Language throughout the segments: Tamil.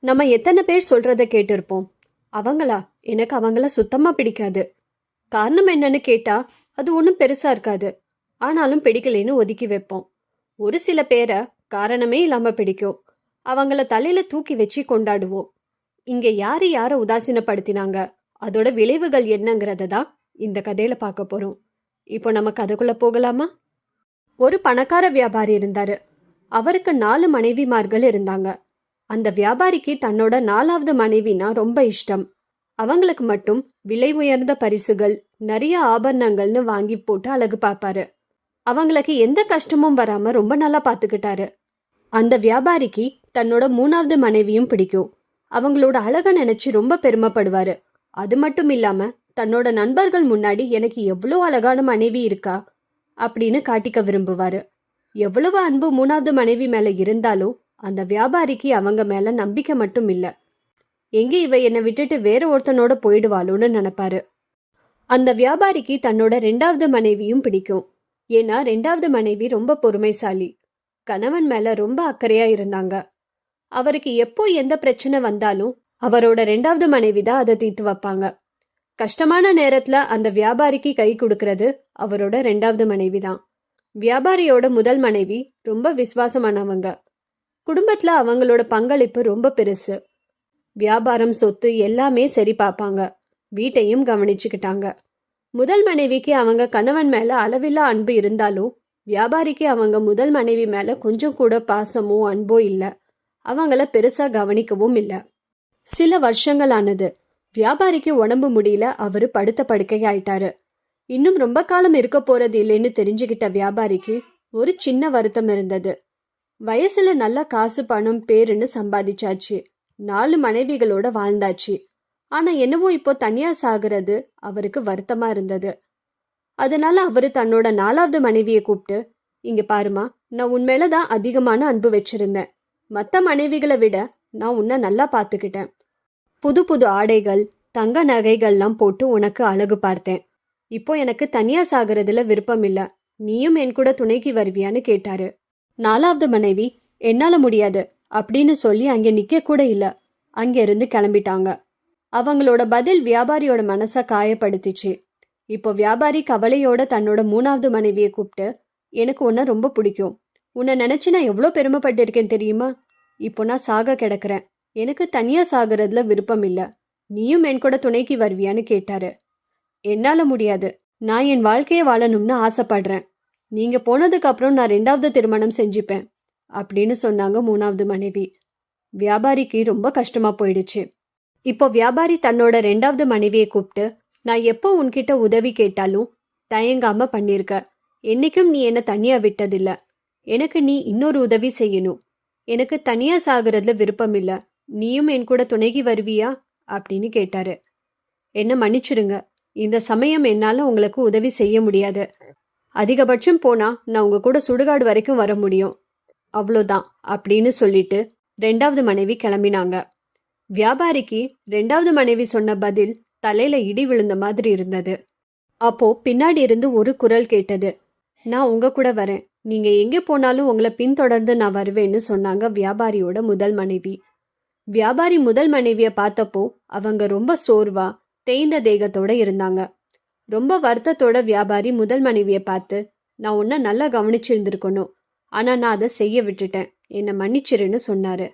நம்ம எத்தனை பேர் சொல்றத கேட்டிருப்போம். அவங்களா? எனக்கு அவங்கள சுத்தமா பிடிக்காது. காரணம் என்னன்னு கேட்டா அது ஒன்றும் பெருசா இருக்காது. ஆனாலும் பிடிக்கலைன்னு ஒதுக்கி வைப்போம். ஒரு சில பேரை காரணமே இல்லாம பிடிக்கும். அவங்கள தலையில தூக்கி வச்சு கொண்டாடுவோம். இங்க யாரு யார உதாசீனப்படுத்தினாங்க, அதோட விளைவுகள் என்னங்கிறத தான் இந்த கதையில பார்க்க போறோம். இப்போ நம்ம கதைக்குள்ள போகலாமா? ஒரு பணக்கார வியாபாரி இருந்தாரு. அவருக்கு 4 மனைவிமார்கள் இருந்தாங்க. அந்த வியாபாரிக்கு தன்னோட 4வது மனைவினா ரொம்ப இஷ்டம். அவங்களுக்கு மட்டும் விலை உயர்ந்த பரிசுகள், நிறைய ஆபரணங்கள்னு வாங்கி போட்டு அழகு பார்ப்பாரு. அவங்களுக்கு எந்த கஷ்டமும் வராம ரொம்ப நல்லா பார்த்துக்கிட்டாரு. அந்த வியாபாரிக்கு தன்னோட 3வது மனைவியும் பிடிக்கும். அவங்களோட அழக நினைச்சு ரொம்ப பெருமைப்படுவாரு. அது மட்டும் இல்லாம தன்னோட நண்பர்கள் முன்னாடி எனக்கு எவ்வளோ அழகான மனைவி இருக்கா அப்படின்னு காட்டிக்க விரும்புவாரு. எவ்வளவு அன்பு 3வது மனைவி மேல இருந்தாலும் அந்த வியாபாரிக்கு அவங்க மேல நம்பிக்கை மட்டும் இல்ல. எங்க இவ என்னை விட்டுட்டு வேற ஒருத்தனோட போயிடுவாளோன்னு நினைப்பாரு. அந்த வியாபாரிக்கு தன்னோட 2வது மனைவியும் பிடிக்கும். ஏன்னா 2வது மனைவி ரொம்ப பொறுமைசாலி. கணவன் மேல ரொம்ப அக்கறையா இருந்தாங்க. அவருக்கு எப்போ எந்த பிரச்சனை வந்தாலும் அவரோட 2வது மனைவி தான் அதை தீர்த்து வைப்பாங்க. கஷ்டமான நேரத்துல அந்த வியாபாரிக்கு கை கொடுக்கறது அவரோட 2வது மனைவி தான். வியாபாரியோட முதல் மனைவி ரொம்ப விசுவாசமானவங்க. குடும்பத்துல அவங்களோட பங்களிப்பு ரொம்ப பெருசு. வியாபாரம், சொத்து எல்லாமே சரி பார்ப்பாங்க. வீட்டையும் கவனிச்சுக்கிட்டாங்க. முதல் மனைவிக்கு அவங்க கணவன் மேல அளவில்லா அன்பு இருந்தாலும் வியாபாரிக்கு அவங்க முதல் மனைவி மேல கொஞ்சம் கூட பாசமோ அன்போ இல்ல. அவங்கள பெருசா கவனிக்கவும் இல்ல. சில வருஷங்கள் ஆனது. வியாபாரிக்கு உடம்பு முடியல. அவரு படுத்த படுக்கையாயிட்டாரு. இன்னும் ரொம்ப காலம் இருக்க போறது இல்லைன்னு தெரிஞ்சுக்கிட்ட வியாபாரிக்கு ஒரு சின்ன வருத்தம் இருந்தது. வயசுல நல்ல காசு, பணம், பேருன்னு சம்பாதிச்சாச்சு. 4 மனைவிகளோட வாழ்ந்தாச்சு. ஆனா என்னவோ இப்போ தனியா சாகுறது அவருக்கு வருத்தமா இருந்தது. அதனால அவரு தன்னோட 4வது மனைவியை கூப்பிட்டு, இங்க பாருமா, நான் உன் மேலதான் அதிகமான அன்பு வச்சிருந்தேன். மற்ற மனைவிகளை விட நான் உன்னை நல்லா பார்த்துக்கிட்டேன். புது புது ஆடைகள், தங்க நகைகள்லாம் போட்டு உனக்கு அழகு பார்த்தேன். இப்போ எனக்கு தனியா சாகிறதுல விருப்பம் இல்ல. நீயும் என் கூட துணைக்கு வருவியான்னு கேட்டாரு. 4வது மனைவி என்னால முடியாது அப்படின்னு சொல்லி அங்கே நிக்க கூட இல்ல. அங்கிருந்து கிளம்பிட்டாங்க. அவங்களோட பதில் வியாபாரியோட மனசை காயப்படுத்திச்சு. இப்போ வியாபாரி கவலையோட தன்னோட 3வது மனைவியை கூப்பிட்டு, எனக்கு உன்னை ரொம்ப பிடிக்கும். உன்னை நினைச்சு நான் எவ்வளோ பெருமைப்பட்டிருக்கேன் தெரியுமா? இப்போ நான் சாக கிடக்குறேன். எனக்கு தனியா சாகிறதுல விருப்பம் இல்ல. நீயும் என் கூட துணைக்கு வருவியான்னு கேட்டாரு. என்னால முடியாது. நான் என் வாழ்க்கையை வாழணும்னு ஆசைப்படுறேன். நீங்க போனதுக்கு அப்புறம் நான் 2வது திருமணம் செஞ்சுப்பேன் அப்படின்னு சொன்னாங்க 3வது மனைவி. வியாபாரிக்கு ரொம்ப கஷ்டமா போயிடுச்சு. இப்போ வியாபாரி தன்னோட 2வது மனைவியை கூப்பிட்டு, நான் எப்போ உன்கிட்ட உதவி கேட்டாலும் தயங்காம பண்ணிருக்க. என்னைக்கும் நீ என்ன தனியா விட்டதில்ல. எனக்கு நீ இன்னொரு உதவி செய்யணும். எனக்கு தனியா சாகிறதுல விருப்பம் இல்ல. நீயும் என் கூட துணைக்கு வருவியா அப்படின்னு கேட்டாரு. என்ன மன்னிச்சிருங்க, இந்த சமயம் என்னால உங்களுக்கு உதவி செய்ய முடியாது. அதிகபட்சம் போனா நான் உங்க கூட சுடுகாடு வரைக்கும் வர முடியும். அவ்வளோதான் அப்படின்னு சொல்லிட்டு 2வது மனைவி கிளம்பினாங்க. வியாபாரிக்கு 2வது மனைவி சொன்ன பதில் தலையில இடி விழுந்த மாதிரி இருந்தது. அப்போ பின்னாடி இருந்து ஒரு குரல் கேட்டது. நான் உங்க கூட வரேன். நீங்க எங்கே போனாலும் உங்களை பின்தொடர்ந்து நான் வருவேன்னு சொன்னாங்க வியாபாரியோட முதல் மனைவி. வியாபாரி முதல் மனைவிய பார்த்தப்போ அவங்க ரொம்ப சோர்வா, தேய்ந்த தேகத்தோட இருந்தாங்க. ரொம்ப வருத்தத்தோட வியாபாரி முதல் மனைவியை பார்த்து, நான் உன்னை நல்லா கவனிச்சிருந்திருக்கணும். ஆனா நான் அதை செய்ய விட்டுட்டேன். என்னை மன்னிச்சிருன்னு சொன்னாரு.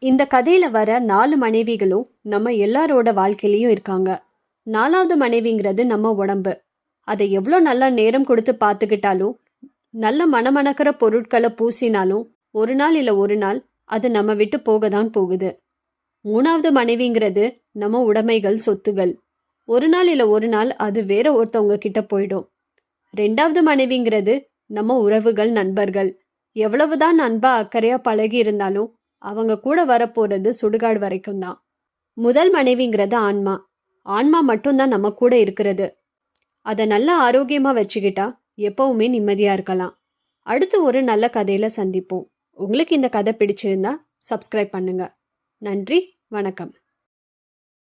இந்த கதையில வர 4 மனைவிகளும் நம்ம எல்லாரோட வாழ்க்கையிலயும் இருக்காங்க. 4வது மனைவிங்கிறது நம்ம உடம்பு. அதை எவ்வளோ நல்லா நேரம் கொடுத்து பார்த்துக்கிட்டாலும், நல்ல மணமணக்கிற பொருட்களை பூசினாலும் ஒரு நாள் இல்லை ஒரு நாள் அது நம்ம விட்டு போக தான் போகுது. 3வது மனைவிங்கிறது நம்ம உடைமைகள், சொத்துகள். ஒரு நாள் இல்லை ஒரு நாள் அது வேற ஒருத்தவங்க கிட்ட போயிடும். 2வது மனைவிங்கிறது நம்ம உறவுகள், நண்பர்கள். எவ்வளவுதான் அன்பா அக்கறையா பழகி இருந்தாலும் அவங்க கூட வரப்போறது சுடுகாடு வரைக்கும் தான். முதல் மனைவிங்கிறது ஆன்மா. ஆன்மா மட்டும்தான் நம்ம கூட இருக்கிறது. அதை நல்லா ஆரோக்கியமா வச்சுக்கிட்டா எப்பவுமே நிம்மதியா இருக்கலாம். அடுத்து ஒரு நல்ல கதையில சந்திப்போம். உங்களுக்கு இந்த கதை பிடிச்சிருந்தா சப்ஸ்கிரைப் பண்ணுங்க. நன்றி, வணக்கம்.